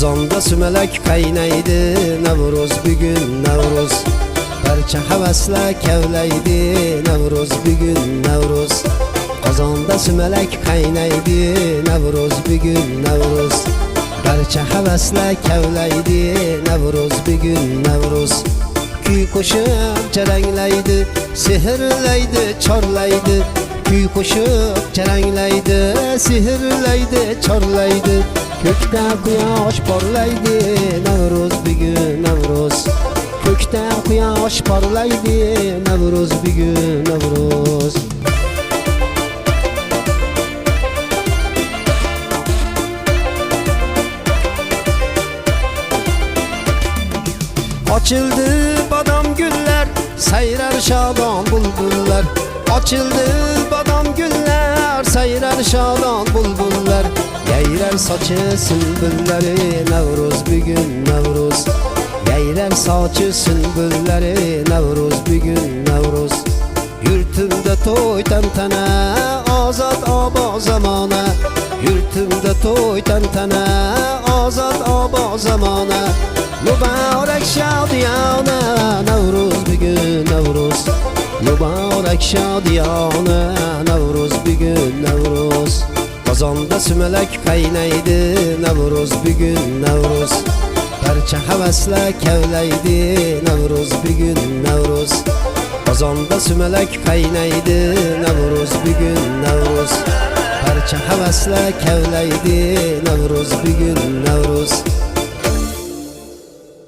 Qozonda sumalak qaynaydi, Navruz bugun Navruz. Barcha havaslar kavlaydi, Navruz bugun Navruz. Qozonda sumalak qaynaydi, Navruz bugun Navruz. Barcha havaslar kavlaydi, Navruz bugun Navruz. Kuy qo'shib jaranglaydi, sehrlaydi, chorlaydi. Kuy qo'shib jaranglaydi, sehrlaydi, chorlaydi. Ko'kda quyosh porlaydi, Navruz bugun Navruz. Ko'kda quyosh porlaydi, Navruz bugun Navruz. Açıldı badam güller, sayrar şadan bulbullar. Açıldı badam güller, sayrar şadan bulbullar. Yayrar saçı sünbülleri, Navruz bugun Navruz. Yayrar saçı sünbülleri, Navruz bugun Navruz. Yurtimda to'y tantana, ozod obod zamona. Yurtimda to'y tantana, ozod obod zamona. Mübarek şadiyana, Navruz bugun Navruz. Mübarek şadiyana, Navruz bugun Navruz. Qozonda sumalak qaynaydi, Navruz bugun Navruz. Barcha havaslar kavlaydi, Navruz bugun Navruz. Qozonda sumalak qaynaydi, Navruz bugun Navruz. Barcha havaslar kavlaydi, Navruz bugun Navruz.